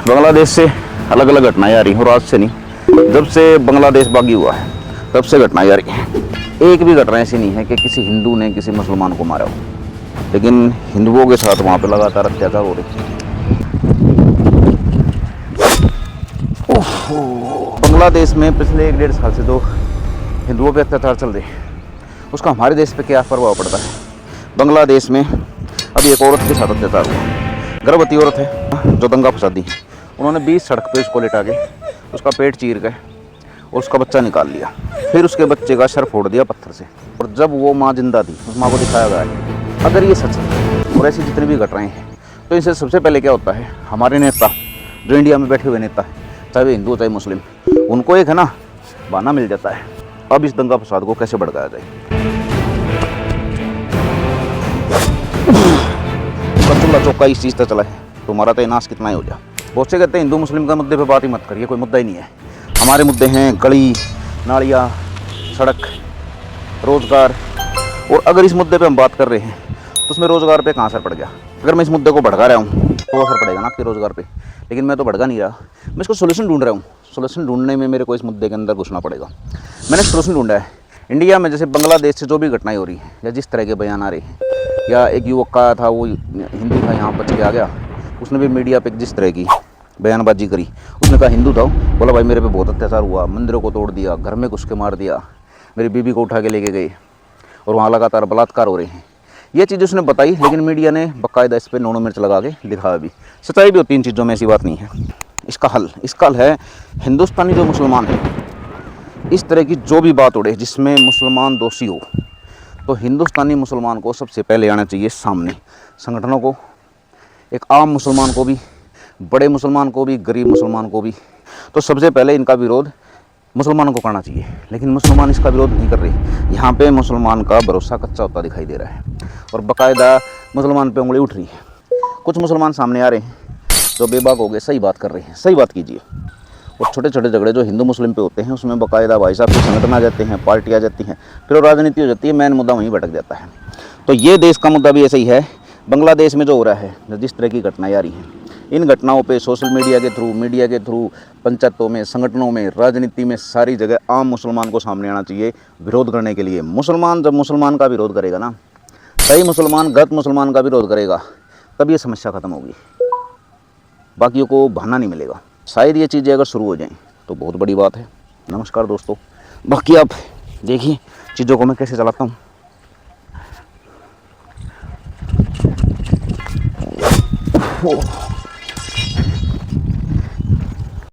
बांग्लादेश से अलग अलग घटनाएं आ रही हैं और आज से नहीं, जब से बांग्लादेश बागी हुआ है तब से घटनाएं आ रही हैं। एक भी घटना ऐसी नहीं है कि किसी हिंदू ने किसी मुसलमान को मारा हो, लेकिन हिंदुओं के साथ वहाँ पे लगातार अत्याचार हो रहे हैं। बांग्लादेश में पिछले 1-1.5 साल से जो हिंदुओं पे अत्याचार चल रहे हैं उसका हमारे देश पे क्या प्रभाव पड़ता है। बांग्लादेश में अभी एक औरत के साथ अत्याचार हुआ, गर्भवती औरत है जो दंगा फसाद दी। उन्होंने 20 सड़क पे उसको लेटा के उसका पेट चीर के और उसका बच्चा निकाल लिया, फिर उसके बच्चे का सर फोड़ दिया पत्थर से। और जब वो माँ जिंदा थी उस माँ को दिखाया गया है। अगर ये सच है और ऐसी जितनी भी घटनाएं हैं तो इनसे सबसे पहले क्या होता है, हमारे नेता जो इंडिया में बैठे हुए नेता है, चाहे वे हिंदू चाहे मुस्लिम, उनको एक है ना बहाना मिल जाता है अब इस दंगा फसाद को कैसे भड़काया जाए। उसका चूल्हा चौका इस चीज़ से चला है, तुम्हारा तो नाश कितना ही हो जाए। बहुत से कहते हैं हिंदू मुस्लिम का मुद्दे पे बात ही मत करिए, कोई मुद्दा ही नहीं है। हमारे मुद्दे हैं गली नालियाँ, सड़क, रोज़गार। और अगर इस मुद्दे पे हम बात कर रहे हैं तो उसमें रोज़गार पे कहाँ असर पड़ गया। अगर मैं इस मुद्दे को भड़का रहा हूँ तो असर पड़ेगा ना आपके रोज़गार पे, लेकिन मैं तो भड़का नहीं रहा, मैं इसको सोल्यूशन ढूंढ रहा हूँ। सोल्यूशन ढूंढने में मेरे को इस मुद्दे के अंदर घुसना पड़ेगा। मैंने सोल्यूशन ढूंढा है। इंडिया में जैसे बांग्लादेश से जो भी घटनाएं हो रही हैं या जिस तरह के बयान आ रहे हैं, या एक युवक का था वो हिंदू था यहाँ बच के आ गया, उसने भी मीडिया पे जिस तरह की बयानबाजी करी, उसने कहा हिंदू था, बोला भाई मेरे पे बहुत अत्याचार हुआ, मंदिरों को तोड़ दिया, घर में घुस के मार दिया, मेरी बीबी को उठा के लेके गए और वहाँ लगातार बलात्कार हो रहे हैं। ये चीज़ उसने बताई, लेकिन मीडिया ने बाकायदा इस पर नोनो मिर्च लगा के दिखाया भी। सच्चाई भी होती इन चीज़ों में, ऐसी बात नहीं है। इसका हल है हिंदुस्तानी जो मुसलमान है, इस तरह की जो भी बात उड़े जिसमें मुसलमान दोषी हो, तो हिंदुस्तानी मुसलमान को सबसे पहले आना चाहिए सामने। संगठनों को, एक आम मुसलमान को भी, बड़े मुसलमान को भी, गरीब मुसलमान को भी, तो सबसे पहले इनका विरोध मुसलमानों को करना चाहिए। लेकिन मुसलमान इसका विरोध नहीं कर रहे। यहाँ पे मुसलमान का भरोसा कच्चा होता दिखाई दे रहा है और बाकायदा मुसलमान पे उंगली उठ रही है। कुछ मुसलमान सामने आ रहे हैं जो बेबाक हो गए, सही बात कर रहे हैं, सही बात कीजिए। और छोटे छोटे झगड़े जो हिंदू मुस्लिम पे होते हैं उसमें बाकायदा भाई साहब के संगठन आ जाते हैं, पार्टी आ जाती हैं, फिर वो राजनीति हो जाती है, मेन मुद्दा वहीं भटक जाता है। तो ये देश का मुद्दा भी ऐसे ही है। बांग्लादेश में जो हो रहा है, जिस तरह की घटनाएं आ रही हैं, इन घटनाओं पे सोशल मीडिया के थ्रू पंचायतों में, संगठनों में, राजनीति में, सारी जगह आम मुसलमान को सामने आना चाहिए विरोध करने के लिए। मुसलमान जब मुसलमान का विरोध करेगा ना, सही मुसलमान गलत मुसलमान का विरोध करेगा, तब ये समस्या ख़त्म होगी, बाकियों को बहाना नहीं मिलेगा। शायद ये चीज़ें अगर शुरू हो जाएं तो बहुत बड़ी बात है। नमस्कार दोस्तों, बाकी आप देखिए चीज़ों को मैं कैसे चलाता हूँ।